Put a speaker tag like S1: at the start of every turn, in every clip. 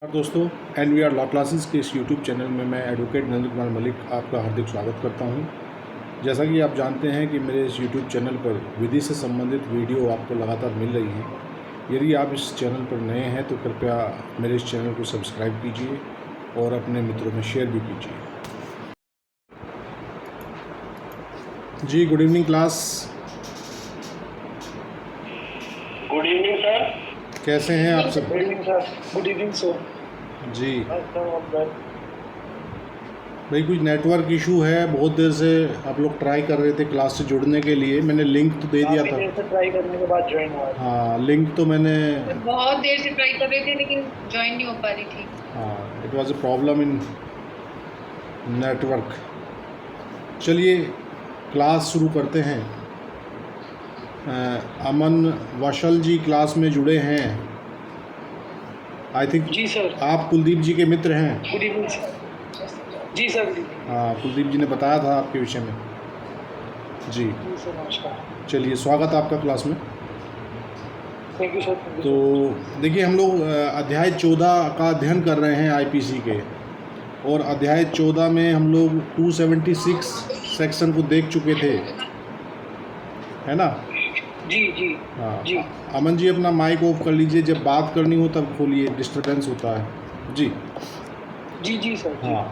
S1: दोस्तों NVR law classes के इस यूट्यूब चैनल में मैं एडवोकेट नरेंद्र कुमार मलिक आपका हार्दिक स्वागत करता हूं। जैसा कि आप जानते हैं कि मेरे इस यूट्यूब चैनल पर विधि से संबंधित वीडियो आपको लगातार मिल रही हैं। यदि आप इस चैनल पर नए हैं तो कृपया मेरे इस चैनल को सब्सक्राइब कीजिए और अपने मित्रों में शेयर भी कीजिए। जी, good evening class.
S2: Good evening sir.
S1: कैसे हैं आप सब?
S2: Good evening sir. Good evening sir.
S1: जी भाई, कुछ नेटवर्क इशू है। बहुत देर से आप लोग ट्राई कर रहे थे क्लास से जुड़ने के लिए। मैंने लिंक तो दे दिया था।
S2: देर से ट्राई करने के बाद ज्वाइन हुआ।
S1: हाँ, लिंक तो मैंने
S3: बहुत देर से ट्राई कर रहे थे लेकिन ज्वाइन नहीं हो पा रही थी।
S1: हाँ, it was a problem in network. चलिए क्लास शुरू करते हैं। अमन वशल जी क्लास में जुड़े हैं। आई थिंक
S2: जी सर।
S1: आप कुलदीप जी के मित्र हैं।
S2: Good evening sir. जी सर।
S1: हाँ, कुलदीप जी ने बताया था आपके विषय में। जी
S2: सर, नमस्कार।
S1: चलिए, स्वागत आपका क्लास में।
S2: Thank you sir.
S1: तो देखिए, हम लोग अध्याय 14 का अध्ययन कर रहे हैं आईपीसी के, और अध्याय 14 में हम लोग 276 सेक्शन को देख चुके थे, है ना?
S2: जी जी
S1: हाँ
S2: जी।
S1: अमन जी, अपना माइक ऑफ कर लीजिए। जब बात करनी हो तब खोलिए, डिस्टरबेंस होता है। जी
S2: जी जी सर।
S1: हाँ,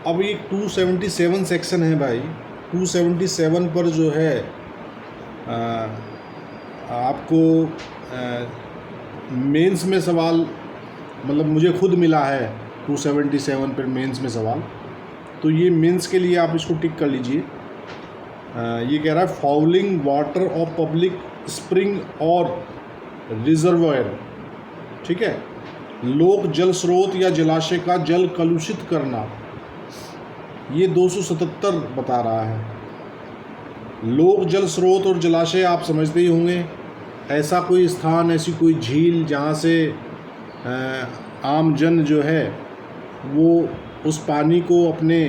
S1: अब ये 277 सेक्शन है भाई। 277 पर जो है आपको मेंस में सवाल, मतलब मुझे खुद मिला है 277 पर मेंस में सवाल। तो ये मेंस के लिए आप इसको टिक कर लीजिए। ये कह रहा है fouling water of public spring और रिजर्वायर। ठीक है, लोक जल स्रोत या जलाशय का जल कलुषित करना, ये 277 बता रहा है। लोक जल स्रोत और जलाशय आप समझते ही होंगे, ऐसा कोई स्थान, ऐसी कोई झील जहाँ से आम जन जो है वो उस पानी को अपने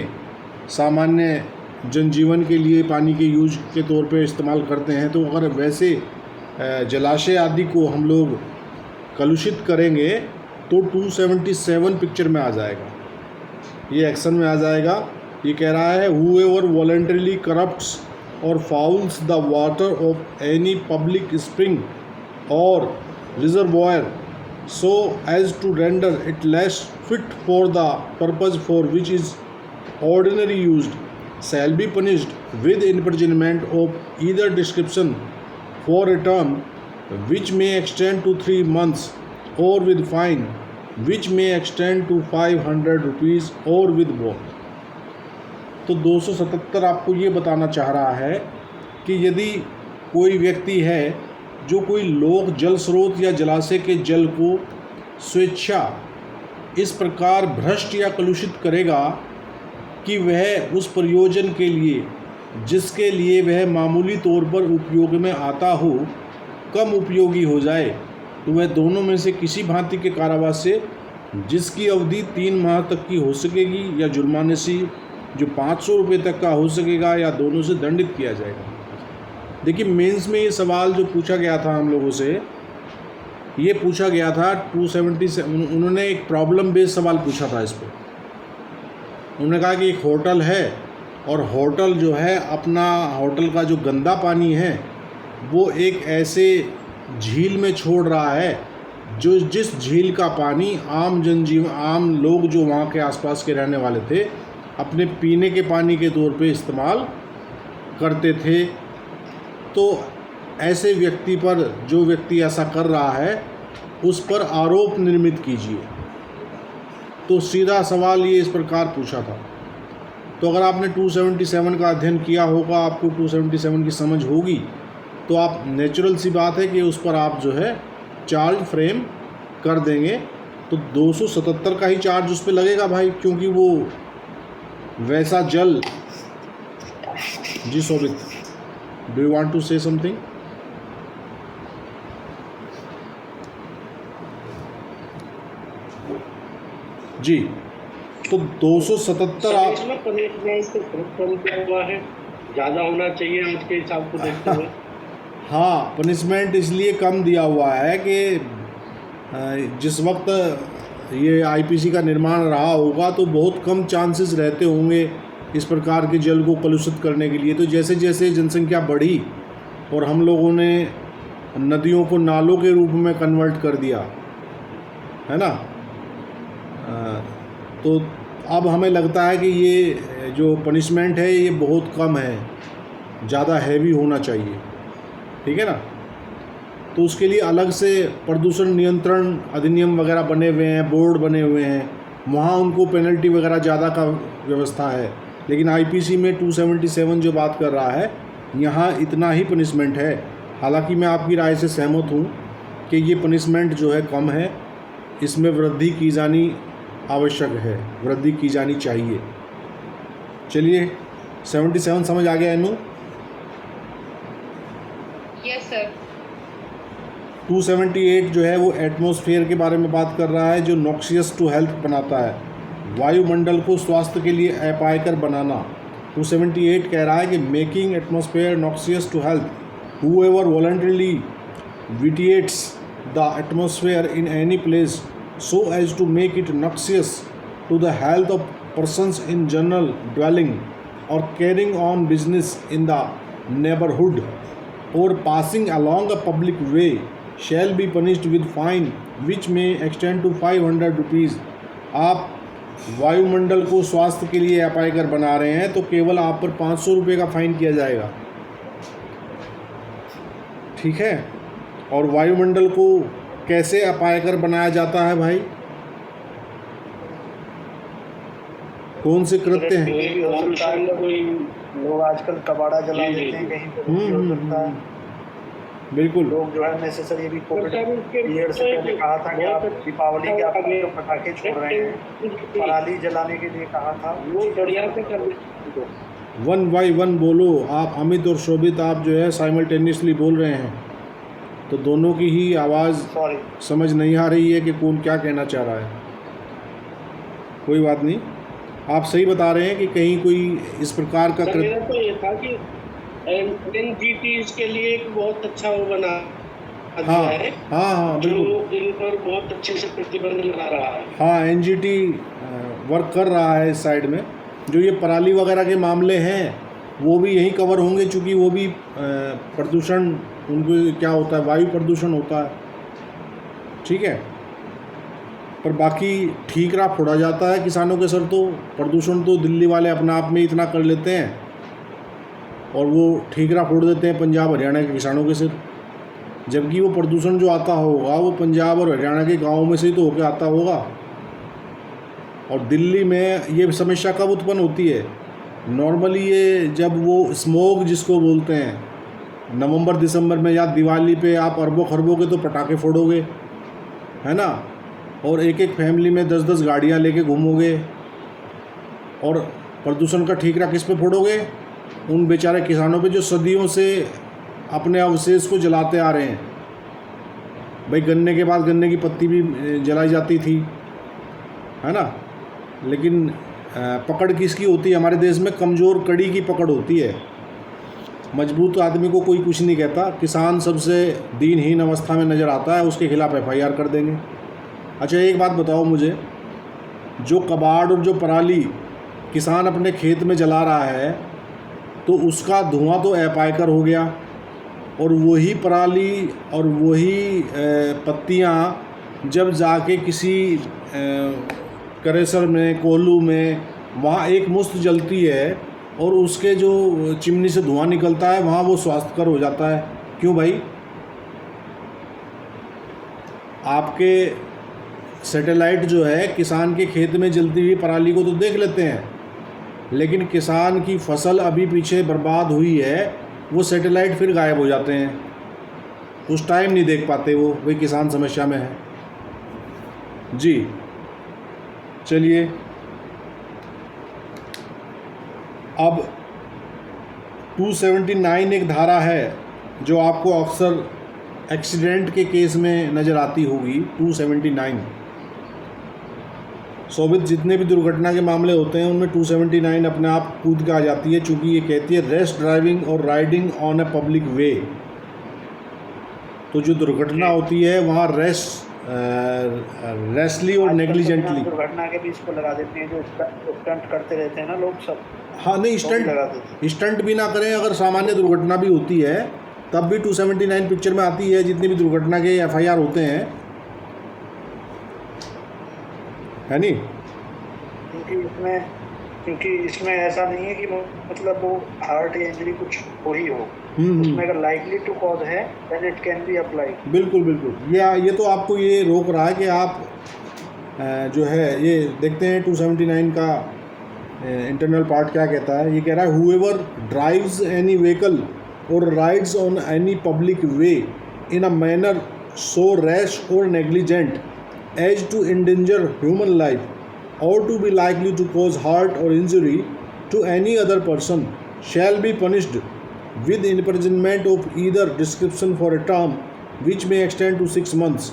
S1: सामान्य जनजीवन के लिए पानी के यूज के तौर पे इस्तेमाल करते हैं। तो अगर वैसे जलाशय आदि को हम लोग कलुषित करेंगे तो 277 पिक्चर में आ जाएगा, ये एक्शन में आ जाएगा। ये कह रहा है whoever voluntarily corrupts or fouls the water of any public spring or reservoir so as to render it less fit for the purpose for which is ordinarily used shall be punished with imprisonment of either description for a term which may extend to 3 months or with fine which may extend to 500 rupees or with both। तो 277 आपको ये बताना चाह रहा है कि यदि कोई व्यक्ति है जो कोई लोक जल स्रोत या जलाशय के जल को स्वेच्छा इस प्रकार भ्रष्ट या कलुषित करेगा कि वह उस प्रयोजन के लिए जिसके लिए वह मामूली तौर पर उपयोग में आता हो कम उपयोगी हो जाए, तो वह दोनों में से किसी भांति के कारावास से जिसकी अवधि 3 माह तक की हो सकेगी या जुर्माने से जो 500 रुपये तक का हो सकेगा या दोनों से दंडित किया जाएगा। देखिए, मेंस में ये सवाल जो पूछा गया था हम लोगों से, ये पूछा गया था 277। उन्होंने एक प्रॉब्लम बेस्ड सवाल पूछा था इस पर। उन्होंने कहा कि एक होटल है और होटल जो है अपना होटल का जो गंदा पानी है वो एक ऐसे झील में छोड़ रहा है जो जिस झील का पानी आम लोग जो वहाँ के आसपास के रहने वाले थे अपने पीने के पानी के तौर पे इस्तेमाल करते थे। तो ऐसे व्यक्ति पर, जो व्यक्ति ऐसा कर रहा है, उस पर आरोप निर्मित कीजिए। तो सीधा सवाल ये इस प्रकार पूछा था। तो अगर आपने 277 का अध्ययन किया होगा, आपको 277 की समझ होगी, तो आप नेचुरल सी बात है कि उस पर आप जो है चार्ज फ्रेम कर देंगे। तो 277 का ही चार्ज उस पर लगेगा भाई, क्योंकि वो वैसा जल। जी Shobhit, do you want to say something? जी, तो 277 आप
S2: इसमें पनिशमेंट क्या हुआ है, ज़्यादा होना चाहिए आज के हिसाब को देखते हुए।
S1: हाँ, पनिशमेंट इसलिए कम दिया हुआ है कि जिस वक्त ये आईपीसी का निर्माण रहा होगा तो बहुत कम चांसेस रहते होंगे इस प्रकार के जल को कलुषित करने के लिए। तो जैसे जैसे जनसंख्या बढ़ी और हम लोगों ने नदियों को नालों के रूप में कन्वर्ट कर दिया, है ना, तो अब हमें लगता है कि ये जो पनिशमेंट है ये बहुत कम है, ज़्यादा हैवी होना चाहिए, ठीक है ना। तो उसके लिए अलग से प्रदूषण नियंत्रण अधिनियम वगैरह बने हुए हैं, बोर्ड बने हुए हैं, वहाँ उनको पेनल्टी वगैरह ज़्यादा का व्यवस्था है। लेकिन आईपीसी में 277 जो बात कर रहा है, यहाँ इतना ही पनिशमेंट है। हालांकि मैं आपकी राय से सहमत हूँ कि ये पनिशमेंट जो है कम है, इसमें वृद्धि की जानी आवश्यक है, वृद्धि की जानी चाहिए। चलिए 77 समझ आ गया इनू।
S3: Yes sir.
S1: 278 जो है वो एटमॉस्फेयर के बारे में बात कर रहा है, जो नॉक्सियस टू हेल्थ बनाता है, वायुमंडल को स्वास्थ्य के लिए अपायकर बनाना। 278 कह रहा है कि making atmosphere noxious to health, whoever voluntarily vitiates the atmosphere in any place so as to make it noxious to the health of persons in general dwelling or carrying on business in the neighborhood or passing along a public way shall be punished with fine which may extend to 500 rupees। आप वायुमंडल को स्वास्थ्य के लिए अपायकर बना रहे हैं तो केवल आप पर 500 रुपये का फाइन किया जाएगा, ठीक है। और वायुमंडल को कैसे अपायकर बनाया जाता है भाई, कौन से कृत्य हैं?
S4: ये भी हो सकता है कोई लोग आजकल कबाड़ा जला देते हैं कहीं पे, भी हो सकता है।
S1: बिल्कुल,
S4: लोग जो है नेसेसरी भी कोविड पीरियड से पहले कहा था कि आप दीपावली के आप जो पटाखे छोड़ रहे हैं, पराली जलाने के लिए कहा था,
S2: वो बढ़िया से कर
S1: 1 बाय 1 बोलो। आप अमित और शोभित आप जो है साइमल्टेनियसली बोल रहे हैं, तो दोनों की ही आवाज़
S4: सॉरी
S1: समझ नहीं आ रही है कि कौन क्या कहना चाह रहा है। कोई बात नहीं, आप सही बता रहे हैं कि कहीं कोई इस प्रकार का
S2: सर, मेरा तो ये था कि एनजीटी के लिए एक बहुत अच्छा वो बना दिया
S1: हाँ
S2: है,
S1: हाँ
S2: जो
S1: बिल्कुल,
S2: इन पर बहुत अच्छे से प्रतिबंध लगा रहा है।
S1: हाँ एनजीटी वर्क कर रहा है इस साइड में। जो ये पराली वगैरह के मामले हैं वो भी यहीं कवर होंगे, चूँकि वो भी प्रदूषण, उनको क्या होता है, वायु प्रदूषण होता है, ठीक है। पर बाकी ठीकरा फोड़ा जाता है किसानों के सर। तो प्रदूषण तो दिल्ली वाले अपने आप में इतना कर लेते हैं और वो ठीकरा फोड़ देते हैं पंजाब हरियाणा के किसानों के सिर, जबकि वो प्रदूषण जो आता होगा वो पंजाब और हरियाणा के गाँव में से ही तो होके आता होगा। और दिल्ली में ये समस्या कब उत्पन्न होती है? नॉर्मली ये जब वो स्मोक जिसको बोलते हैं, नवंबर दिसंबर में या दिवाली पे आप अरबों खरबों के तो पटाखे फोड़ोगे, है ना, और एक एक फैमिली में 10-10 गाड़ियाँ लेके घूमोगे, और प्रदूषण का ठीकरा किस पे फोड़ोगे? उन बेचारे किसानों पे जो सदियों से अपने अवशेष को जलाते आ रहे हैं। भाई गन्ने के बाद गन्ने की पत्ती भी जलाई जाती थी, है ना, लेकिन पकड़ किसकी होती है हमारे देश में? कमज़ोर कड़ी की पकड़ होती है। मजबूत आदमी को कोई कुछ नहीं कहता। किसान सबसे दीनहीन अवस्था में नज़र आता है, उसके खिलाफ एफआईआर कर देंगे। अच्छा एक बात बताओ मुझे, जो कबाड़ और जो पराली किसान अपने खेत में जला रहा है तो उसका धुआं तो अपायकर हो गया, और वही पराली और वही पत्तियां जब जाके किसी करेसर में, कोल्हू में, वहाँ एक मुश्त जलती है और उसके जो चिमनी से धुआं निकलता है वहाँ वो स्वास्थ्यकर हो जाता है। क्यों भाई? आपके सैटेलाइट जो है किसान के खेत में जलती हुई पराली को तो देख लेते हैं, लेकिन किसान की फसल अभी पीछे बर्बाद हुई है, वो सैटेलाइट फिर गायब हो जाते हैं, उस टाइम नहीं देख पाते वो, वही किसान समस्या में है जी। चलिए अब 279 एक धारा है जो आपको अक्सर एक्सीडेंट के केस में नज़र आती होगी। 279 शोभित जितने भी दुर्घटना के मामले होते हैं उनमें 279 अपने आप कूद के आ जाती है, चूँकि ये कहती है रेश ड्राइविंग और राइडिंग ऑन ए पब्लिक वे। तो जो दुर्घटना होती है वहाँ रेश रैशली और
S4: आजकल तो
S1: नेग्लिजेंटली।
S4: बिना दुर्घटना के भी इसको लगा देते हैं, जो स्टंट करते रहते हैं ना लोग सब,
S1: हाँ नहीं,
S4: तो भी लगा देते
S1: स्टंट भी ना करें, अगर सामान्य दुर्घटना भी होती है तब भी 279 पिक्चर में आती है, जितनी भी दुर्घटना के FIR होते हैं, है नहीं?
S4: क्योंकि इसमें ऐसा नहीं है कि मतलब वो हार्ट या इंजरी कुछ हो ही हो, उसमें अगर लाइकली टू कॉज है then it can be applied.
S1: बिल्कुल बिल्कुल। ये तो आपको ये रोक रहा है कि आप जो है ये देखते हैं 279 का इंटरनल पार्ट क्या कहता है। ये कह रहा है whoever drives any vehicle or rides on any public way in a manner so rash or negligent as to endanger human life or to be likely to cause hurt or injury to any other person shall be punished with imprisonment of either description for a term which may extend to 6 months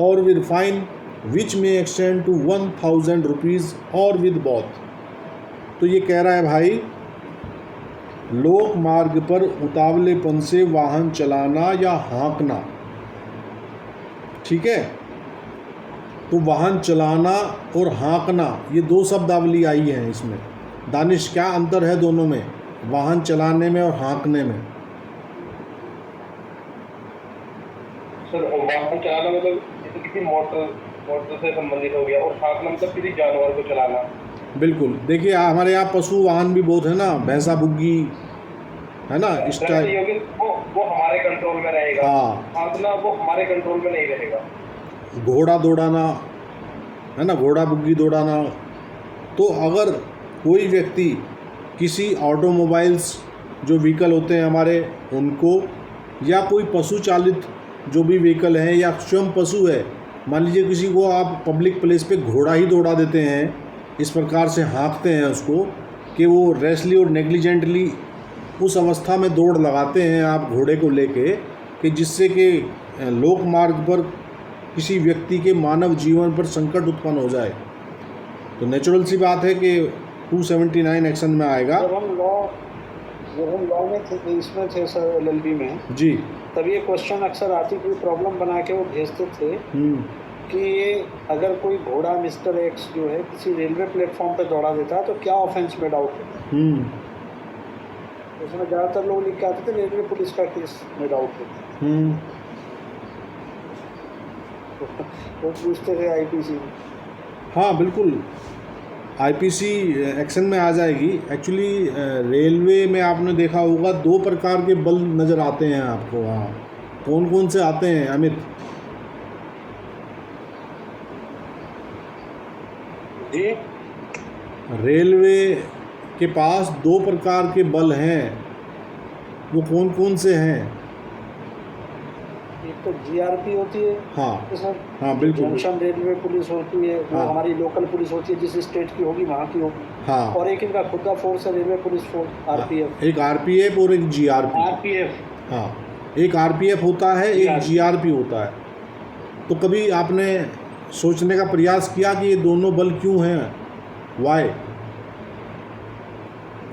S1: or with fine which may extend to 1000 rupees or with both। तो ये कह रहा है भाई, लोक मार्ग पर उतावलेपन से वाहन चलाना या हाँकना, ठीक है, तो वाहन चलाना और हाँकना ये दो शब्दावली आई हैं इसमें। दानिश, क्या अंतर है दोनों में, वाहन चलाने में और हाँकने में?
S5: सर वाहन चलाना मतलब जैसे किसी मोटर से संबंधित हो गया, और हाँकना मतलब किसी जानवर को चलाना।
S1: बिल्कुल। देखिए हमारे यहाँ पशु वाहन भी बहुत है ना, भैंसा बुग्गी है ना, इस टाइप,
S5: वो हमारे कंट्रोल में रहेगा।
S1: हाँ,
S5: हाँकना वो हमारे कंट्रोल में नहीं रहेगा।
S1: घोड़ा दौड़ाना है ना, घोड़ा बुग्गी दौड़ाना। तो अगर कोई व्यक्ति किसी ऑटोमोबाइल्स जो व्हीकल होते हैं हमारे उनको, या कोई पशु चालित जो भी व्हीकल है या स्वयं पशु है, मान लीजिए किसी को आप पब्लिक प्लेस पे घोड़ा ही दौड़ा देते हैं, इस प्रकार से हाँकते हैं उसको कि वो रैशली और नेग्लिजेंटली उस अवस्था में दौड़ लगाते हैं आप घोड़े को लेके कि जिससे कि लोक मार्ग पर किसी व्यक्ति के मानव जीवन पर संकट उत्पन्न हो जाए, तो नेचुरल सी बात है कि 279 एक्शन में आएगा।
S4: जब हम लॉ में थे, इसमें थे सर LLB में
S1: जी,
S4: तब ये क्वेश्चन अक्सर आती, कोई प्रॉब्लम बना के वो भेजते थे कि ये अगर कोई घोड़ा मिस्टर एक्स जो है किसी रेलवे प्लेटफॉर्म पे दौड़ा देता है तो क्या ऑफेंस मेड आउट होता है। उसमें ज़्यादातर लोग लिख के आते थे रेलवे पुलिस का केस मेड आउट होता है, वो पूछते थे IPC में।
S1: हाँ बिल्कुल, IPC एक्शन में आ जाएगी। एक्चुअली रेलवे में आपने देखा होगा दो प्रकार के बल नज़र आते हैं आपको वहाँ, कौन कौन से आते हैं अमित?
S2: जी,
S1: रेलवे के पास दो प्रकार के बल हैं, वो कौन कौन से हैं?
S4: एक तो GRP होती है,
S1: हाँ
S4: तो सर
S1: हाँ बिल्कुल,
S4: जंक्शन रेलवे पुलिस होती है, वो
S1: हाँ,
S4: हमारी लोकल पुलिस होती है जिस स्टेट की होगी वहाँ की होगी,
S1: हाँ,
S4: और एक इनका खुद का फोर्स है रेलवे पुलिस फोर्स RPF।
S1: एक RPF और एक GRP।
S2: RPF,
S1: हाँ, एक RPF होता है, एक GRP होता है। तो कभी आपने सोचने का प्रयास किया कि ये दोनों बल क्यों हैं, वाई?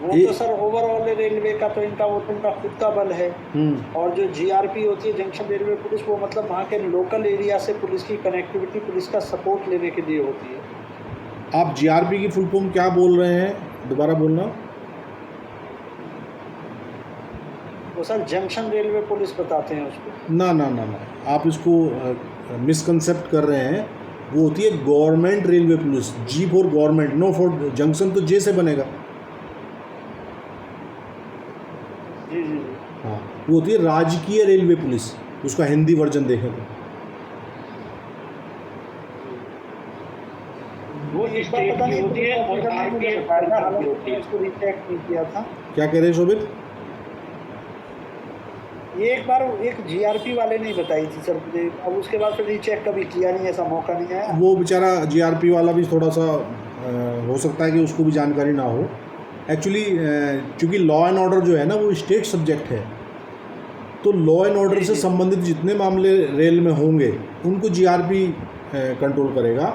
S4: वो तो सर ओवरऑल रेलवे का तो इनका खुद का बल है, और जो GRP होती है जंक्शन रेलवे पुलिस, वो मतलब वहाँ के लोकल एरिया से पुलिस की कनेक्टिविटी, पुलिस का सपोर्ट लेने के लिए होती है।
S1: आप GRP की फुल फॉर्म क्या बोल रहे हैं, दोबारा बोलना।
S4: वो सर जंक्शन रेलवे पुलिस बताते हैं उसको।
S1: ना ना ना ना, आप इसको मिसकंसेप्ट कर रहे हैं। वो होती है government railway police, G for government, नो फॉर जंक्शन, तो J से बनेगा।
S4: जी जी जी,
S1: हाँ, वो होती है राजकीय रेलवे पुलिस, उसका हिंदी वर्जन देखें तो।
S2: वो स्टेट की होती है और RPF होती है।
S4: इसको रीचेक नहीं किया था।
S1: क्या कह रहे हैं शोभित?
S4: ये एक बार एक GRP वाले ने बताई थी सर, अब उसके बाद फिर रीचेक कभी किया नहीं, ऐसा मौका नहीं आया।
S1: वो बेचारा GRP वाला भी थोड़ा सा हो सकता है कि उसको भी जानकारी ना हो। एक्चुअली चूँकि लॉ एंड ऑर्डर जो है ना वो स्टेट सब्जेक्ट है, तो लॉ एंड ऑर्डर से संबंधित जितने मामले रेल में होंगे उनको GRP कंट्रोल करेगा,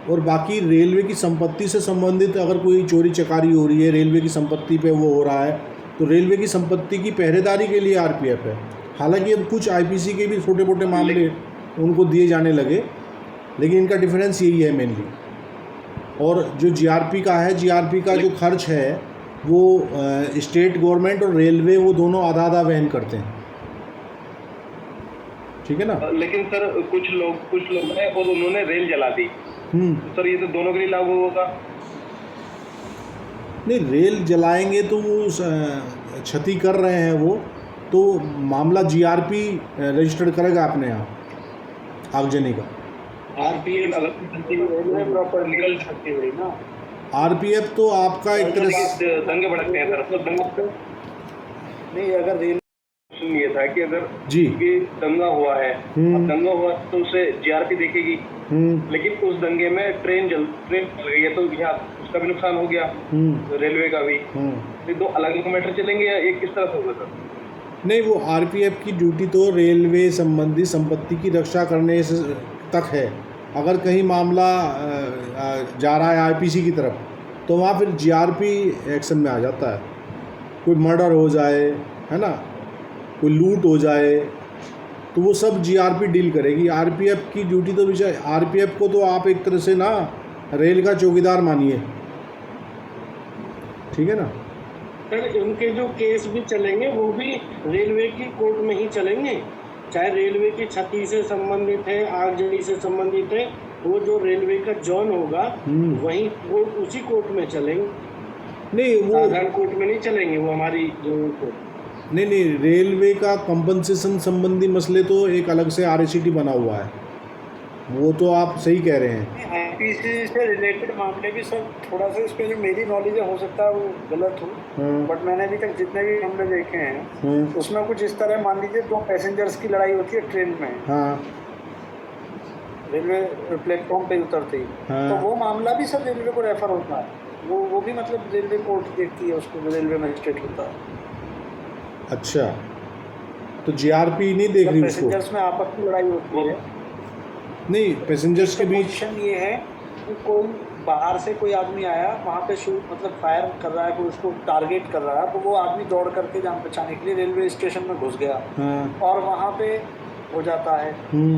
S1: और बाकी रेलवे की संपत्ति से संबंधित अगर कोई चोरी चकारी हो रही है, रेलवे की संपत्ति पे वो हो रहा है, तो रेलवे की संपत्ति की पहरेदारी के लिए RPF है। हालांकि अब कुछ IPC के भी छोटे मोटे मामले उनको दिए जाने लगे, लेकिन इनका डिफरेंस यही है मेनली। और जो जीआरपी का है, जीआरपी का जो खर्च है वो स्टेट गवर्नमेंट और रेलवे वो दोनों आधा आधा वहन करते हैं, ठीक है ना।
S5: लेकिन सर कुछ लोग हैं और उन्होंने रेल जला दी, तो सर ये तो दोनों के लिए लागू होगा।
S1: नहीं, रेल जलाएंगे तो वो क्षति कर रहे हैं वो, तो मामला जीआरपी रजिस्टर्ड करेगा अपने यहाँ आगजनी का।
S2: आरपीएफ
S4: रेलवे प्रॉपर निकल सकती हुई ना।
S1: आरपीएफ तो आपका एक तरह से
S5: दंगे भड़कते हैं सर, तो दंगे
S4: नहीं, अगर रेल
S5: ये था कि अगर
S1: जी
S5: ये दंगा हुआ है, अब दंगा हुआ तो उसे जीआरपी देखेगी, लेकिन उस दंगे में ट्रेन चल गई है तो यहाँ उसका भी नुकसान हो गया, रेलवे का भी। ये दो अलग अलग मैटर चलेंगे या एक किस तरह से होगा सर?
S1: नहीं, वो आरपीएफ की ड्यूटी तो रेलवे संबंधी संपत्ति की रक्षा करने से तक है। अगर कहीं मामला जा रहा है आईपीसी की तरफ तो वहाँ फिर जीआरपी एक्शन में आ जाता है। कोई मर्डर हो जाए, है ना, कोई लूट हो जाए, तो वो सब जीआरपी डील करेगी। आरपीएफ की ड्यूटी तो विषय, आरपीएफ को तो आप एक तरह से ना रेल का चौकीदार मानिए, ठीक है ना।
S2: सर उनके जो केस भी चलेंगे वो भी रेलवे की कोर्ट में ही चलेंगे, चाहे रेलवे की क्षति से संबंधित है, आगजनी से संबंधित है, वो जो रेलवे का जोन होगा वहीं वो उसी कोर्ट में चलेंगे।
S1: नहीं, वो
S2: साधारण कोर्ट में नहीं चलेंगे, वो हमारी जो कोर्ट।
S1: नहीं, रेलवे का कंपनसेशन संबंधी मसले तो एक अलग से आरएसीटी बना हुआ है, वो तो आप सही कह रहे हैं।
S4: आईपीसी से रिलेटेड मामले भी सर थोड़ा सा, इस पे जो मेरी नॉलेज है हो सकता है वो गलत हो, बट मैंने अभी तक जितने भी मामले देखे हैं उसमें कुछ इस तरह, मान लीजिए 2 पैसेंजर्स की लड़ाई होती है ट्रेन में, रेलवे प्लेटफॉर्म पे उतरते ही, तो वो मामला भी सर रेलवे को रेफर होता है, वो भी मतलब रेलवे कोर्ट देखती है उसको, जो रेलवे मजिस्ट्रेट होता है।
S1: अच्छा, तो जीआरपी नहीं देख रही उसको?
S4: पैसेंजर्स में आपस की लड़ाई होती है,
S1: नहीं, पैसेंजर्स के बीच
S4: पोजीशन ये है कि कोई बाहर से कोई आदमी आया, वहाँ पे शूट मतलब फायर कर रहा है, कोई उसको टारगेट कर रहा है, तो वो आदमी दौड़ करके जान बचाने के लिए रेलवे स्टेशन में घुस गया और वहाँ पे हो जाता है,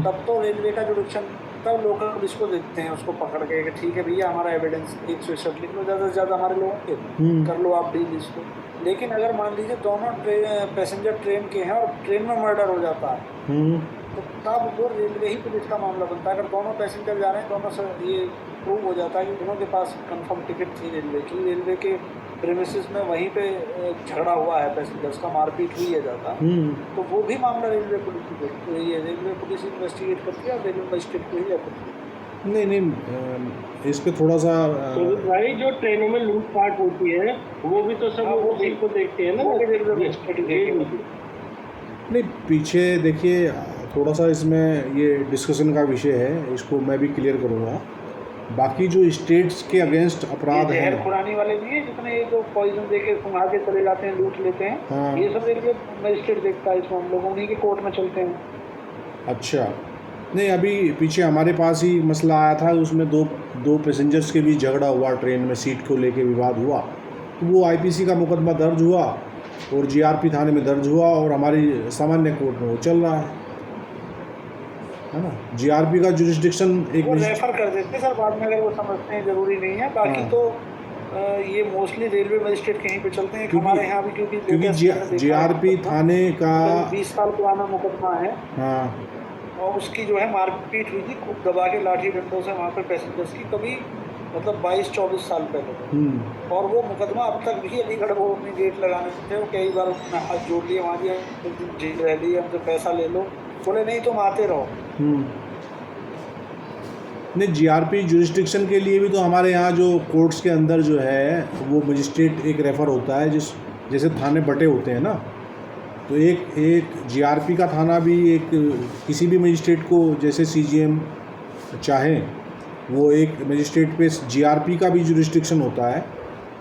S4: तब तो रेलवे का जुडिक्शन, तब लोकल पुलिस को देखते हैं उसको पकड़ के कि ठीक है भैया हमारा एविडेंस 161 लिख लो, ज़्यादा से ज़्यादा हमारे लोगों के कर लो आप डील इसको। लेकिन अगर मान लीजिए दोनों पैसेंजर ट्रेन के हैं और ट्रेन में मर्डर हो जाता है तो तब वो रेलवे ही पुलिस का मामला बनता है। अगर दोनों पैसेंजर जा रहे हैं, दोनों से ये प्रूव हो जाता है कि दोनों के पास कंफर्म टिकट थी रेलवे की, रेलवे के प्रेमिसेस में वहीं पे झगड़ा हुआ है, पैसेंजर्स का मारपीट हुई है ज़्यादा, तो वो भी मामला रेलवे पुलिस की देखती है, ये रेलवे पुलिस इन्वेस्टिगेट करती है और रेलवे मजिस्ट्रेट को ही जाती है।
S1: नहीं, इस पे थोड़ा सा
S2: तो भाई जो ट्रेनों में लूटपाट होती है वो भी तो सब उसी को देखते हैं ना, रेलवे मजिस्ट्रेट।
S1: नहीं, पीछे देखिए थोड़ा सा इसमें ये डिस्कशन का विषय है, इसको मैं भी क्लियर करूँगा। बाकी जो स्टेट्स के अगेंस्ट अपराध हैं,
S4: जहर खुरानी वाले भी है जितने ये जो पॉइजन दे के सुंघा के चले जाते हैं, लूट लेते हैं, ये सब रेलवे मजिस्ट्रेट देखता है, इसमें हम लोग उन्हीं के कोर्ट में चलते हैं।
S1: अच्छा, नहीं, अभी पीछे हमारे पास ही मसला आया था, उसमें दो पैसेंजर्स के बीच झगड़ा हुआ, ट्रेन में सीट को लेके विवाद हुआ, तो वो आईपीसी का मुकदमा दर्ज हुआ और जीआरपी थाने में दर्ज हुआ और हमारी सामान्य कोर्ट में वो चल रहा है ना। जीआरपी का जुरिस्डिक्शन एक
S4: वो रेफर कर देते हैं सर बाद में, अगर वो समझते हैं ज़रूरी नहीं है, बाकी तो ये मोस्टली रेलवे मजिस्ट्रेट कहीं पे चलते हैं, हमारे यहाँ भी
S1: क्योंकि जीआरपी थाने का
S4: 20 साल पुराना मुकदमा है, और उसकी जो है मारपीट हुई थी खूब दबा के लाठी डंडों से वहाँ पे पैसेंजर्स की, कभी मतलब 22-24 साल पहले, और वो मुकदमा अब तक भी अलीगढ़ वो अपनी गेट लगाने थे, वो कई बार उसने हाथ जोड़ लिए, वहाँ दिया जेल रह ली, हमसे पैसा ले लो, बोले नहीं तुम आते रहो।
S1: नहीं, जीआरपी जुरिस्डिक्शन के लिए भी तो हमारे यहाँ जो कोर्ट्स के अंदर जो है वो मजिस्ट्रेट एक रेफ़र होता है, जैसे थाने बटे होते हैं ना, तो एक जीआरपी का थाना भी एक किसी भी मजिस्ट्रेट को, जैसे सीजीएम चाहे वो एक मजिस्ट्रेट पे जीआरपी का भी जुरिस्डिक्शन होता है,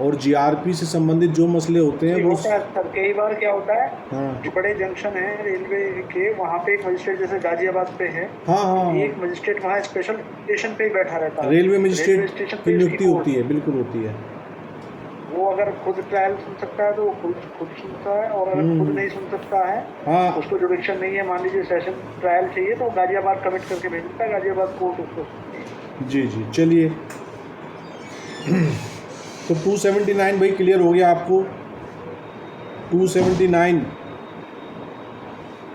S1: और जीआरपी से संबंधित जो मसले होते हैं वो
S4: सर कई बार क्या होता है, बड़े जंक्शन है रेलवे के, वहाँ पे एक मजिस्ट्रेट जैसे गाजियाबाद पे है, एक मजिस्ट्रेट वहाँ स्पेशल स्टेशन पे ही बैठा रहता है,
S1: रेलवे मजिस्ट्रेट की नियुक्ति होती है, बिल्कुल होती है।
S4: वो अगर खुद ट्रायल सुन सकता है तो वो खुद सुनता है, और अगर खुद नहीं सुन सकता है,
S1: हाँ
S4: उसको जुडिक्शन नहीं है, मान लीजिए सेशन ट्रायल चाहिए, तो गाजियाबाद कमिट करके भेज देता है, गाजियाबाद कोर्ट उसको सुनती है।
S1: जी जी, चलिए। तो 279 भाई क्लियर हो गया आपको। 279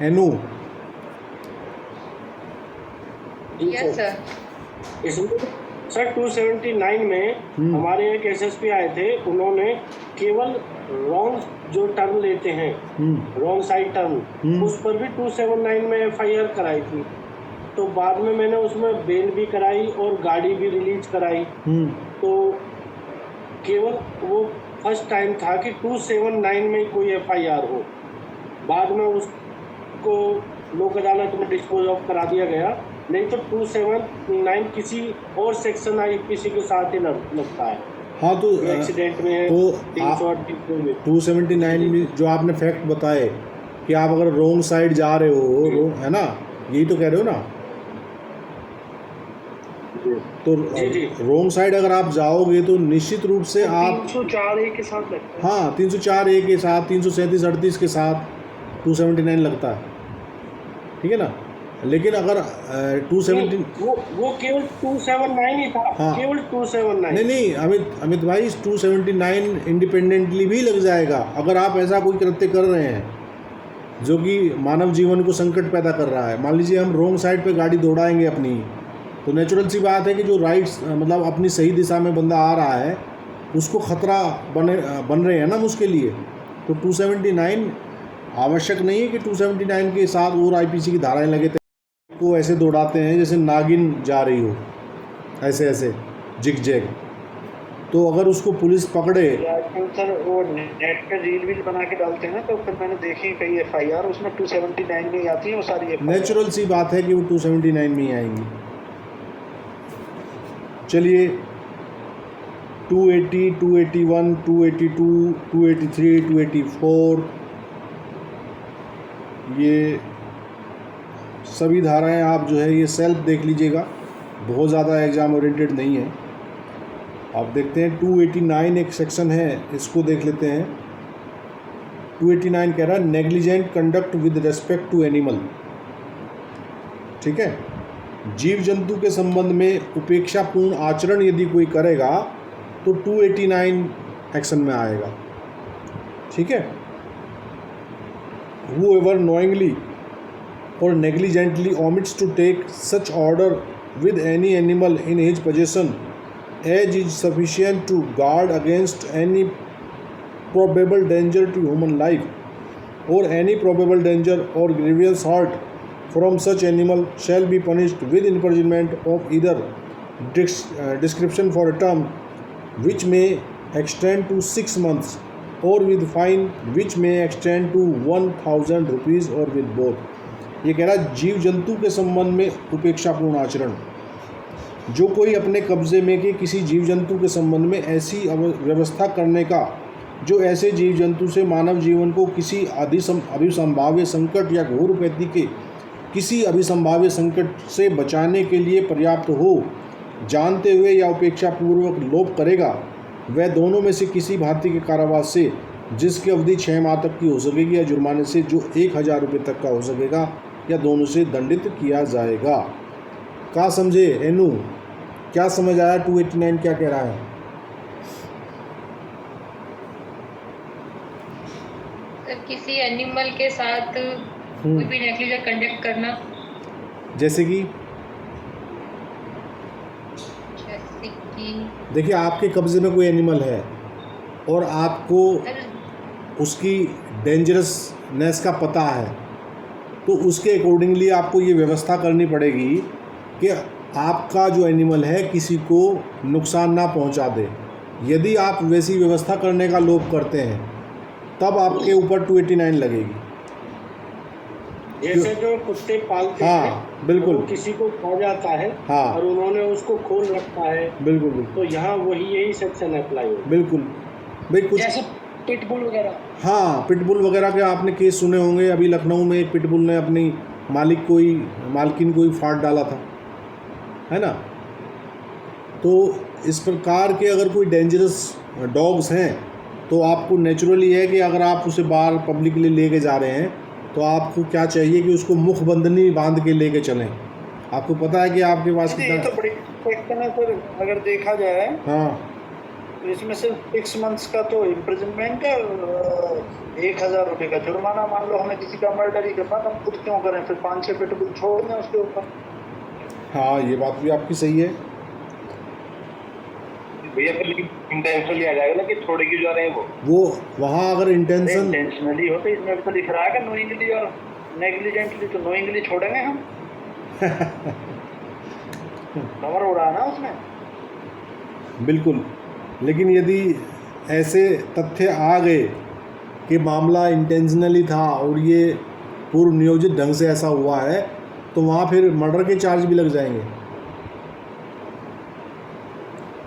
S1: एनू।
S3: Yes sir.
S2: इसमें सर 279 में हमारे एक एसएसपी आए थे, उन्होंने केवल रॉन्ग जो टर्न लेते हैं, रॉन्ग साइड टर्न, उस पर भी 279 में एफआईआर कराई थी। तो बाद में मैंने उसमें बेल भी कराई और गाड़ी भी रिलीज कराई। तो केवल वो फर्स्ट टाइम था कि 279 में कोई एफआईआर हो। बाद में उसको लोक अदालत में डिस्पोज ऑफ करा दिया गया, नहीं तो 279 किसी और सेक्शन आईपीसी के साथ ही लगता है।
S1: हाँ तो
S2: एक्सीडेंट में है,
S1: तो
S2: 338 में।
S1: 279 में जो आपने फैक्ट बताए कि आप अगर रोंग साइड जा रहे हो, है ना, यही तो कह रहे हो ना? तो रोंग साइड अगर आप जाओगे तो निश्चित रूप से आप
S4: 304A के साथ लगता है।
S1: हाँ 304A के साथ, 337 38 के साथ 279 लगता है, ठीक है ना। लेकिन अगर 270
S2: वो केवल 279 ही था।
S1: हाँ।
S2: केवल 279।
S1: नहीं अमित भाई, 279 इंडिपेंडेंटली भी लग जाएगा अगर आप ऐसा कोई कृत्य कर रहे हैं जो कि मानव जीवन को संकट पैदा कर रहा है। मान लीजिए हम रोंग साइड पे गाड़ी दौड़ाएंगे अपनी, तो नेचुरल सी बात है कि जो राइट्स मतलब अपनी सही दिशा में बंदा आ रहा है उसको खतरा बन रहे हैं ना उसके लिए। तो 279 आवश्यक नहीं है कि 279 के साथ और आईपीसी की धाराएं लगे को ऐसे दौड़ाते हैं जैसे नागिन जा रही हो, ऐसे ऐसे जिग जैग। तो अगर उसको पुलिस पकड़े,
S4: सर वो नेट पे रील बना के डालते हैं ना, तो फिर मैंने देखी कई एफआईआर उसमें 279 में ही आती है वो सारी FIR।
S1: नेचुरल सी बात है कि वो 279 में ही आएंगी। चलिए 280, 281, 282, 283, 284 ये सभी धाराएं आप जो है ये सेल्फ देख लीजिएगा, बहुत ज़्यादा एग्ज़ाम ओरिएंटेड नहीं है। आप देखते हैं 289 एक सेक्शन है, इसको देख लेते हैं। 289 कह रहा है negligent conduct with respect to animal, ठीक है। जीव जंतु के संबंध में उपेक्षापूर्ण आचरण यदि कोई करेगा तो 289 एक्शन में आएगा, ठीक है। Whoever knowingly or negligently omits to take such order with any animal in his possession as is sufficient to guard against any probable danger to human life or any probable danger or grievous hurt from such animal shall be punished with imprisonment of either description for a term which may extend to 6 months or with fine which may extend to 1000 rupees or with both। ये कह रहा है जीव जंतु के संबंध में उपेक्षापूर्ण आचरण, जो कोई अपने कब्जे में के किसी जीव जंतु के संबंध में ऐसी व्यवस्था करने का जो ऐसे जीव जंतु से मानव जीवन को किसी अभिसंभाव्य संकट या घोर उपैती के किसी अभिसंभाव्य संकट से बचाने के लिए पर्याप्त हो, जानते हुए या उपेक्षापूर्वक लोप करेगा, वह दोनों में से किसी भारतीय के कारावास से जिसकी अवधि 6 माह तक की हो सकेगी या जुर्माने से जो 1000 रुपये तक का हो सकेगा या दोनों से दंडित किया जाएगा। क्या समझे एनू, क्या समझ आया 289 क्या कह रहा है?
S3: सर किसी एनिमल के साथ कोई भी नेग्लिजेंट कंडक्ट करना,
S1: जैसे कि देखिए आपके कब्जे में कोई एनिमल है और आपको उसकी डेंजरसनेस का पता है, तो उसके अकॉर्डिंगली आपको ये व्यवस्था करनी पड़ेगी कि आपका जो एनिमल है किसी को नुकसान ना पहुंचा दे। यदि आप वैसी व्यवस्था करने का लोभ करते हैं तब आपके ऊपर 289 लगेगी।
S2: जैसे जो कुत्ते पालते
S1: हाँ,
S2: हैं,
S1: बिल्कुल।
S2: तो किसी को खा जाता है
S1: हाँ,
S2: और उन्होंने उसको खोल रखा है,
S1: बिल्कुल बिल्कुल,
S2: तो यहाँ यही सेक्शन अप्लाई होगा।
S1: बिल्कुल भाई। कुछ
S4: जैसे पिटबुल वगैरह,
S1: हाँ पिटबुल वगैरह के आपने केस सुने होंगे। अभी लखनऊ में एक पिटबुल ने अपनी मालकिन को ही फाड़ डाला था, है ना। तो इस प्रकार के अगर कोई डेंजरस डॉग्स हैं तो आपको नेचुरली है कि अगर आप उसे बाहर पब्लिकली लेके जा रहे हैं तो आपको क्या चाहिए कि उसको मुख बंदनी बांध के लेके चलें। आपको पता है कि आपके पास
S4: ये तो बड़ी क्वेश्चन है सर, अगर देखा जाए
S1: हाँ
S4: तो इसमें सिर्फ 6 मंथ्स का तो इम्प्रिजनमेंट है, 1,000 रुपये का जुर्माना। मान लो हमें किसी का मर्डर ही करना, तो हम खुद क्यों करें, फिर 5-6 पिटबुल छोड़ दें उसके ऊपर।
S1: हाँ, ये बात भी आपकी सही है।
S5: भैया फिर लेकिन इंटेंशनली आ जाएगा ना कि छोड़ के जा रहे हैं
S1: वो वहाँ अगर इंटेंशन
S4: इंटेंशनली हो तो इसमें भी तो लिख रहा है कि नोइंगली और नेग्लिजेंटली, तो नोइंगली छोड़ेंगे हम। कवर हो रहा है ना उसमें।
S1: बिल्कुल, लेकिन यदि ऐसे तथ्य आ गए कि मामला इंटेंशनली था और ये पूर्व नियोजित ढंग से ऐसा हुआ है तो वहाँ फिर मर्डर के चार्ज भी लग जाएंगे।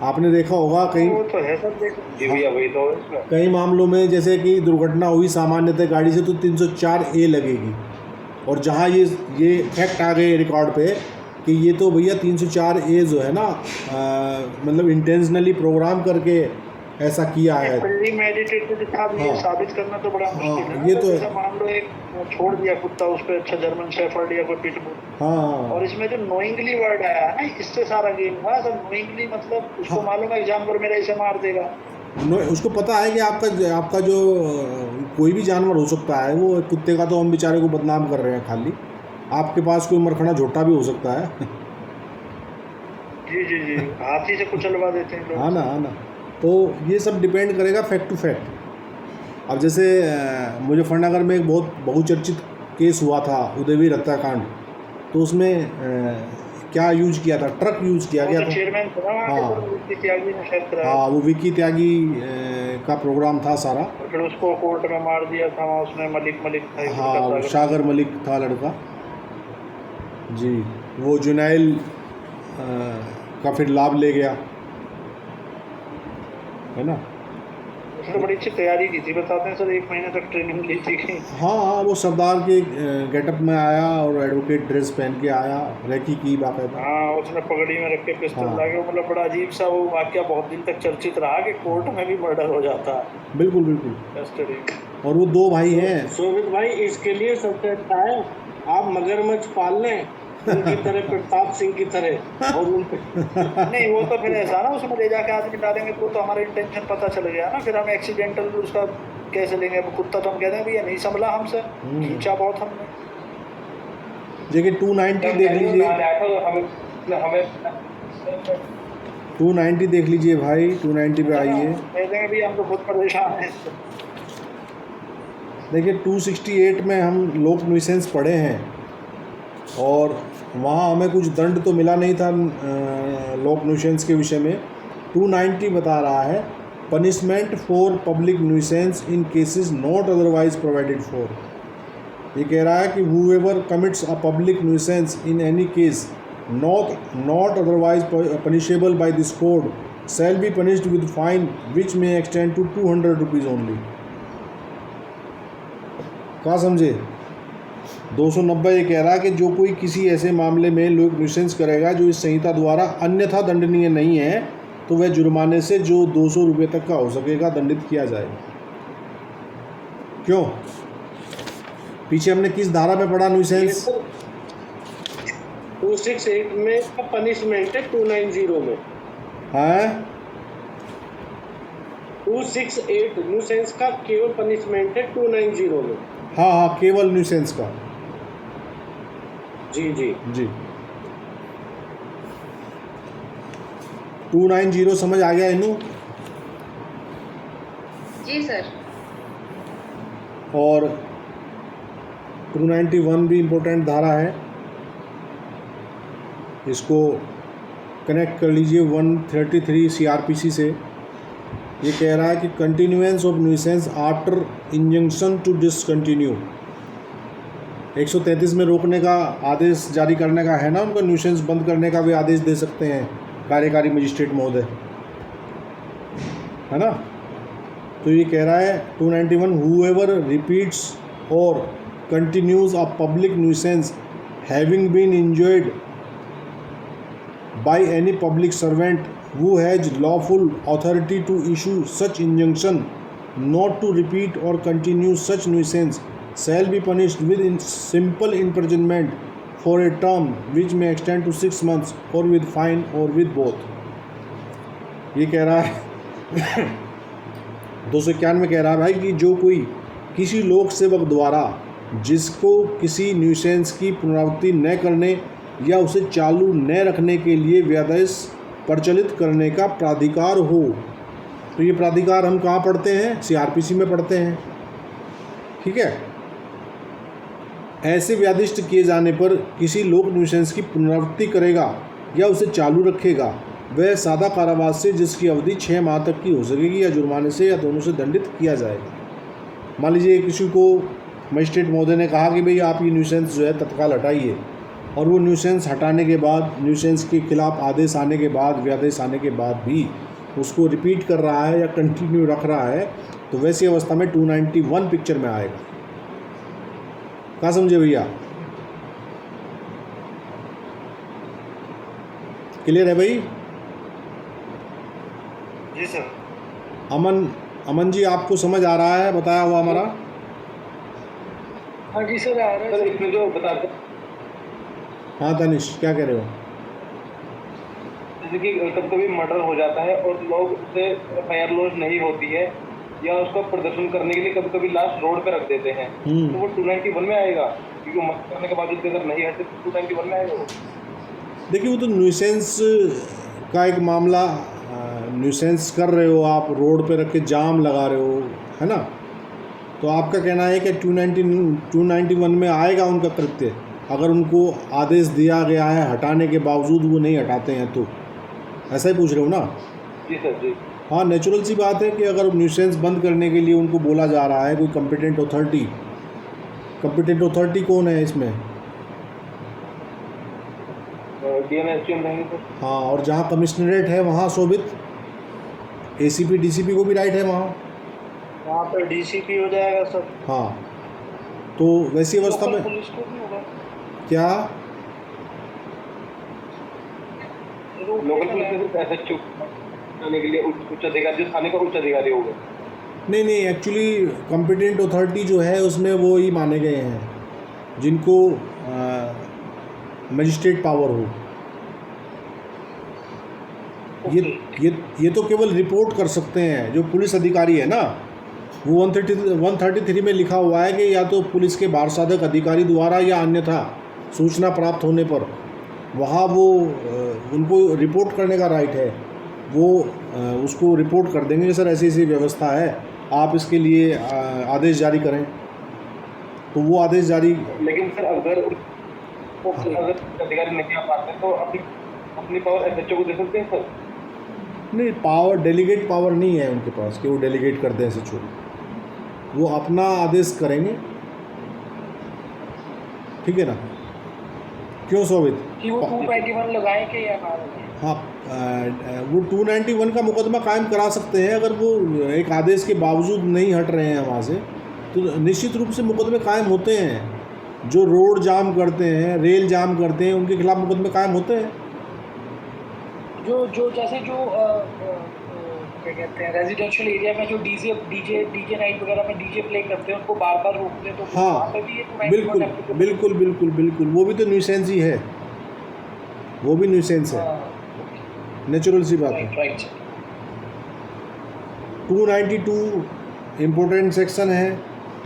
S1: आपने देखा होगा कई
S4: वो तो है सर, देखो
S5: जी भैया, वही तो है इसमें।
S1: कई मामलों में जैसे कि दुर्घटना हुई सामान्यतः गाड़ी से तो 304A लगेगी, और जहाँ ये फैक्ट आ गए रिकॉर्ड पे कि ये तो भैया 304A जो है ना मतलब इंटेंशनली प्रोग्राम करके ऐसा किया है।
S4: प्रीमेडिटेटेड था, ये
S1: हाँ।
S4: साबित करना तो बड़ा मुश्किल है।
S1: ये तो है।
S4: जैसे मान लो एक छोड़ दिया कुत्ता, उस पर अच्छा जर्मन शेफर्ड या कोई पिटबुल,
S1: हाँ
S4: और इसमें जो नोइंगली वर्ड आया है ना, इससे सारा गेम हुआ। सब नोइंगली मतलब उसको
S1: हाँ।
S4: मालूम है कि जानवर मेरा इसे मार देगा।
S1: उसको पता है कि आपका जो कोई भी जानवर हो सकता है, वो कुत्ते का तो हम बेचारे को बदनाम कर रहे हैं खाली, आपके पास कोई मरखना झोटा भी हो सकता है।
S4: जी जी जी, हाथी से कुचलवा देते हैं लोग।
S1: हाँ ना, तो ये सब डिपेंड करेगा फैक्ट टू फैक्ट। अब जैसे मुजफ्फरनगर में एक बहुत बहुचर्चित केस हुआ था, उदयवीर हत्याकांड, तो उसमें क्या यूज किया था, ट्रक यूज किया गया था।
S4: चेयरमैन था वहाँ के,
S1: हाँ।
S4: तो विक्की त्यागी ने शायद कराया।
S1: हाँ, वो विक्की त्यागी का प्रोग्राम था सारा।
S4: और फिर उसको कोर्ट में मार दिया था वहाँ, उसमें मलिक था एक
S1: हाँ,
S4: लड़का
S1: वो
S4: था।
S1: सागर मलिक था लड़का जी, वो जुनैल का फिर लाभ ले गया, है ना।
S4: उसने बड़ी अच्छी तैयारी की थी, बताते हैं सर, 1 महीने तक ट्रेनिंग ली थी कि
S1: हाँ, वो सरदार के गेटअप में आया और एडवोकेट ड्रेस पहन के आया, रैकी की बाकायदा।
S4: हाँ, उसने पगड़ी में रख के पिस्टल
S1: हाँ।
S4: लाके, मतलब बड़ा अजीब सा वो वाकया बहुत दिन तक चर्चित रहा कि कोर्ट में भी मर्डर हो जाता है
S1: बिल्कुल,
S4: कस्टडी।
S1: और वो 2 भाई हैं।
S2: शोभित भाई, इसके लिए सबसे अच्छा है आप मगरमच्छ पाल लें उनकी तरह, प्रताप सिंह की तरह, और उन पे
S4: नहीं, वो तो फिर ऐसा ना, उसमें ले जाके आदमी डालेंगे तो हमारा इंटेंशन पता चल गया ना, फिर हम एक्सीडेंटल उसका कैसे लेंगे। अब कुत्ता तो हम कहते हैं भैया नहीं संभला हमसे, खींचा बहुत हमने।
S1: देखिए 290 देख लीजिए,
S5: हमें
S1: 290 देख लीजिए भाई, 290 पे आइए।
S4: कहते हैं भैया हम तो खुद परेशान हैं।
S1: देखिए 268 में हम लोक न्यूसेंस पढ़े हैं और वहाँ हमें कुछ दंड तो मिला नहीं था लोक न्यूसेंस के विषय में। 290 बता रहा है punishment for public nuisance in cases not otherwise provided for. ये कह रहा है कि whoever commits a public nuisance in any case not otherwise punishable by this code shall be punished with fine which may extend to 200 rupees only। क्या समझे? 290 ये कह रहा है कि जो कोई किसी ऐसे मामले में लोक न्यूसेंस करेगा जो इस संहिता द्वारा अन्यथा दंडनीय नहीं है तो वह जुर्माने से जो 200 रुपये तक का हो सकेगा दंडित किया जाएगा। क्यों? पीछे हमने किस धारा में पढ़ा न्यूसेंस?
S2: 268 में का पनिशमेंट है, 290 में
S1: है
S2: 268 न्यूसेंस का केवल पनिशमेंट है 290 में।
S1: हाँ, केवल न्यूसेंस का।
S2: जी जी
S1: जी 290 समझ आ गया इनू?
S3: जी सर।
S1: और 291 भी इम्पोर्टेंट धारा है, इसको कनेक्ट कर लीजिए 133 CRPC से। ये कह रहा है कि continuance of nuisance after injunction to discontinue. 133 में रोकने का आदेश जारी करने का है ना, उनको न्यूसेंस बंद करने का भी आदेश दे सकते हैं कार्यकारी मजिस्ट्रेट महोदय, है ना। तो ये कह रहा है 291 whoever repeats or continues a public nuisance having been enjoyed by any public servant who has lawful authority to issue such injunction not to repeat or continue such nuisance shall be punished with simple imprisonment for a term which may extend to 6 months or with fine or with both. ये कह रहा है 291 कह रहा है भाई कि जो कोई किसी लोक सेवक द्वारा जिसको किसी न्यूसेंस की पुनरावृत्ति न करने या उसे चालू न रखने के लिए व्यादेश प्रचलित करने का प्राधिकार हो, तो ये प्राधिकार हम कहाँ पढ़ते हैं? CRPC में पढ़ते हैं। ठीक है। ऐसे व्यादिष्ट किए जाने पर किसी लोक न्यूसेंस की पुनरावृत्ति करेगा या उसे चालू रखेगा, वह सादा कारावास से जिसकी अवधि 6 माह तक की हो सकेगी या जुर्माने से या दोनों से दंडित किया जाएगा। मान लीजिए किसी को मजिस्ट्रेट महोदय ने कहा कि भाई आप ये न्यूसेंस जो है तत्काल हटाइए, और वो न्यूसेंस हटाने के बाद, न्यूसेंस के खिलाफ आदेश आने के बाद, व्यादेश आने के बाद भी उसको रिपीट कर रहा है या कंटिन्यू रख रहा है, तो वैसी अवस्था में 291 पिक्चर में आएगा। क्या समझे भैया? क्लियर है भाई?
S4: जी सर।
S1: अमन जी आपको समझ आ रहा है बताया हुआ हमारा?
S2: हाँ जी सर, आ रहा है।
S5: सर इसमें जो बताते,
S1: हाँ तनिष क्या कह रहे हो?
S5: जैसे कि कभी कभी मर्डर हो जाता है और लोग उससे FIR लॉन्च नहीं होती है या उसका प्रदर्शन करने के लिए कभी कभी लास्ट रोड पे रख देते हैं, तो वो 291 में आएगा, क्योंकि मर्डर करने के बावजूद भी अगर नहीं हटते तो 291 में आएगा वो।
S1: देखिए वो तो न्यूसेंस का एक मामला, न्यूसेंस कर रहे हो आप, रोड पे रख के जाम लगा रहे हो, है ना, तो आपका कहना है कि 291 में आएगा उनका कृत्य, अगर उनको आदेश दिया गया है हटाने के बावजूद वो नहीं हटाते हैं तो, ऐसा ही पूछ रहे हो ना?
S5: जी सर जी।
S1: हाँ, नेचुरल सी बात है कि अगर न्यूसेंस बंद करने के लिए उनको बोला जा रहा है कोई कॉम्पिटेंट अथॉरिटी कौन है इसमें?
S5: DMSPM रहेंगे सर।
S1: हाँ, और जहाँ कमिश्नरेट है वहाँ शोभित ACP DCP को भी राइट है वहाँ
S4: पर DCP हो जाएगा सर।
S1: हाँ, तो वैसी अवस्था में
S4: पुलिस को भी होगा
S1: क्या?
S5: लोकल पुलिस में सिर्फ SHO करने के लिए उच्च अधिकारी, जो थाने का उच्च अधिकारी होगा।
S1: नहीं, एक्चुअली कॉम्पिटेंट अथॉरिटी जो है उसमें वो ही माने गए हैं जिनको मजिस्ट्रेट पावर हो। ये तो केवल रिपोर्ट कर सकते हैं। जो पुलिस अधिकारी है ना, वो 133 में लिखा हुआ है कि या तो पुलिस के बारसाधक अधिकारी द्वारा या अन्यथा सूचना प्राप्त होने पर वहाँ वो उनको रिपोर्ट करने का राइट है, वो उसको रिपोर्ट कर देंगे कि सर ऐसी ऐसी व्यवस्था है, आप इसके लिए आदेश जारी करें, तो वो आदेश जारी।
S5: लेकिन सर अगर अधिकारी नहीं आ पाते तो अपनी पावर SHO को दे सकते हैं सर?
S1: नहीं, पावर डेलीगेट पावर नहीं है उनके पास कि वो डेलीगेट कर दें SHO, वो अपना आदेश करेंगे। ठीक है ना? क्यों शोभित?
S4: कि वो 291 लगाएं कि या ना लगाएं?
S1: हाँ, वो 291 का मुकदमा कायम करा सकते हैं अगर वो एक आदेश के बावजूद नहीं हट रहे हैं वहाँ से, तो निश्चित रूप से मुकदमे कायम होते हैं। जो रोड जाम करते हैं, रेल जाम करते हैं, उनके खिलाफ मुकदमे कायम होते हैं।
S4: जो जैसे क्या कहते हैं, रेजिडेंशियल एरिया में जो डीजे नाइट वगैरह में डीजे प्ले करते हैं, उनको बार बार रोकते हैं, तो
S1: हाँ,
S4: वहाँ पे भी ये 291
S1: बिल्कुल, वो भी तो न्यूसेंस ही है, वो भी न्यूसेंस है, नेचुरल सी बात है।
S4: राइट।
S1: 292 इम्पोर्टेंट सेक्शन है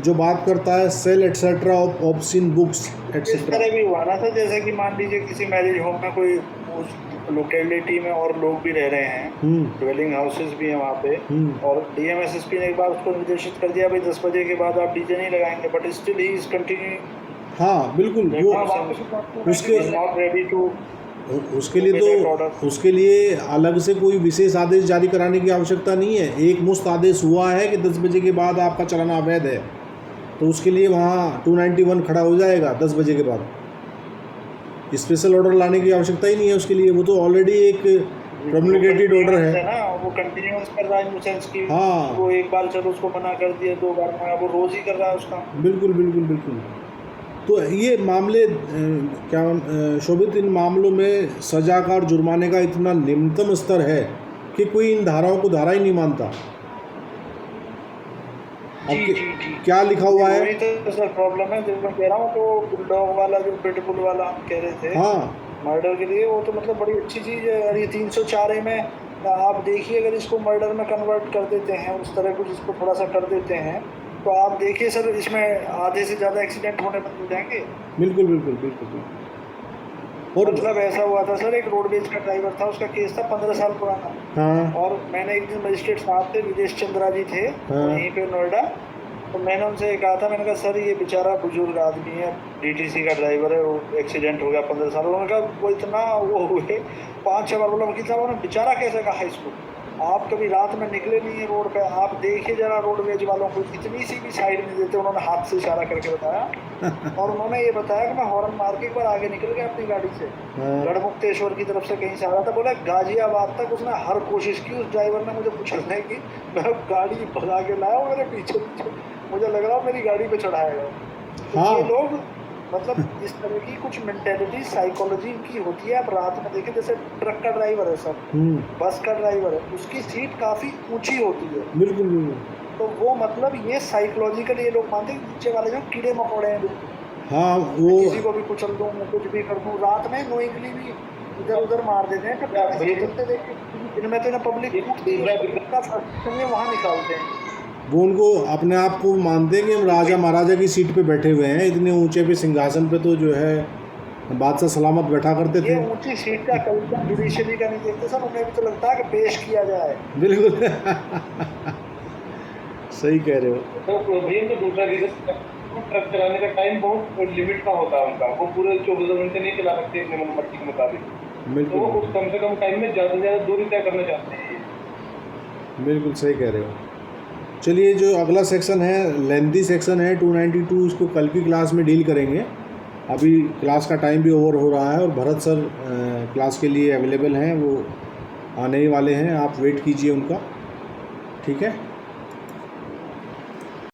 S1: जो बात करता है सेल एटसेट्रा ऑफ ऑब्सिन बुक्स
S4: इस
S1: एटसेट्रा।
S4: तरह भी हुआ ना था, जैसे कि मान लीजिए किसी मैरिज होम में कोई उस लोकेलिटी में और लोग भी रह रहे हैं, ड्वेलिंग हाउसेस भी हैं वहाँ पे, और DMSSP ने एक बार उसको निर्देशित कर दिया भाई 10 बजे के बाद आप डीजे नहीं लगाएंगे, but still he is continue.
S1: हाँ बिल्कुल, वो उसके
S4: नॉट रेडी टू,
S1: उसके लिए अलग से कोई विशेष आदेश जारी कराने की आवश्यकता नहीं है। एक मुश्त आदेश हुआ है कि 10 बजे के बाद आपका चलाना अवैध है, तो उसके लिए वहाँ 291 खड़ा हो जाएगा 10 बजे के बाद। स्पेशल ऑर्डर लाने की आवश्यकता ही नहीं है उसके लिए, वो तो ऑलरेडी एक प्रोमलगेटेड ऑर्डर है
S4: ना, वो कंटिन्यूअस कर रहा है न्यूसेंस की।
S1: हाँ,
S4: वो एक बार चलो उसको मना कर दिया, 2 बार मना, वो रोज ही कर रहा है उसका।
S1: बिल्कुल। तो ये मामले शोभित, इन मामलों में सजा का और जुर्माने का इतना निम्नतम स्तर है कि कोई इन धाराओं को धारा ही नहीं मानता। अब क्या लिखा हुआ है?
S4: वही तो सर प्रॉब्लम है, जो मैं कह रहा हूँ। तो बुलडॉग वाला, जो पिटबुल वाला हम कह रहे थे,
S1: हाँ,
S4: मर्डर के लिए, वो तो मतलब बड़ी अच्छी चीज़ है। और ये 304A में आप देखिए, अगर इसको मर्डर में कन्वर्ट कर देते हैं, उस तरह कुछ इसको थोड़ा सा कर देते हैं, तो आप देखिए सर, इसमें आधे से ज़्यादा एक्सीडेंट होने बंद हो जाएंगे।
S1: बिल्कुल बिल्कुल बिल्कुल बिल्कुल। और
S4: मतलब ऐसा हुआ था सर, एक रोडवेज का ड्राइवर था, उसका केस था 15 साल पुराना।
S1: हाँ,
S4: और मैंने एक दिन मजिस्ट्रेट साहब थे, विदेश चंद्रा जी थे,
S1: हाँ।
S4: वहीं पे नोएडा। तो मैंने उनसे कहा था, मैंने कहा सर ये बेचारा बुजुर्ग आदमी है, डीटीसी का ड्राइवर है, वो एक्सीडेंट हो गया 15 साल। उन्होंने कहा वो इतना वो हुए 5-6 बार बोला, वकील साहब उन्होंने बेचारा कैसे कहा इसको, आप कभी रात में निकले नहीं है रोड पे, आप देखिए जरा रोडवेज वालों को इतनी सी भी साइड नहीं देते। उन्होंने हाथ से इशारा करके बताया। और उन्होंने ये बताया कि मैं हॉर्न मार के एक बार आगे निकल गया अपनी गाड़ी से, गढ़मुक्तेश्वर की तरफ से कहीं से आ रहा था। बोला गाजियाबाद तक उसने हर कोशिश की, उस ड्राइवर ने मुझे पूछने की, मैं गाड़ी भगा के लाया, वो मेरे पीछे पीछे, मुझे लग रहा मेरी गाड़ी पे चढ़ाएगा।
S1: हाँ।
S4: ये लोग मतलब इस तरह की कुछ मेंटेलिटी, साइकोलॉजी की होती है। आप रात में देखें, जैसे ट्रक का ड्राइवर है सर, बस का ड्राइवर है, उसकी सीट काफ़ी ऊंची होती है।
S1: बिल्कुल बिल्कुल।
S4: तो वो मतलब ये साइकोलॉजिकली ये लोग मानते हैं कि नीचे वाले जो कीड़े मकोड़े हैं,
S1: हाँ, वो
S4: किसी को भी कुचल दूँ, कुछ भी कर दूँ, रात में नोइंगली भी इधर उधर मार देते हैं। चलते देखते इनमें तो ना पब्लिक वहाँ निकालते हैं।
S1: वो उनको अपने आप को मानते हैं कि हम राजा महाराजा की सीट पे बैठे हुए हैं, इतने ऊंचे पे सिंहासन पे तो जो है बादशाह सलामत बैठा करते थे।
S4: ये ऊंची सीट का कल्चर जुडिशरी का नहीं देखते सर, उन्हें भी तो लगता है कि पेश किया जाए।
S1: बिल्कुल सही कह रहे हो।
S5: तो भैया तो दूसरा रीजन, ट्रक चलाने का टाइम बहुत लिमिट का होता है उनका, वो पूरे 24 घंटे नहीं चला सकते अपने मनमर्जी के मुताबिक। तो
S1: बिल्कुल
S5: वो उस कम से कम टाइम में ज़्यादा से ज़्यादा दूरी तय करना चाहते हैं।
S1: बिल्कुल सही कह रहे हो। चलिए, जो अगला सेक्शन है, लेंथी सेक्शन है 292, इसको कल की क्लास में डील करेंगे। अभी क्लास का टाइम भी ओवर हो रहा है और भरत सर क्लास के लिए अवेलेबल हैं, वो आने ही वाले हैं, आप वेट कीजिए उनका, ठीक है।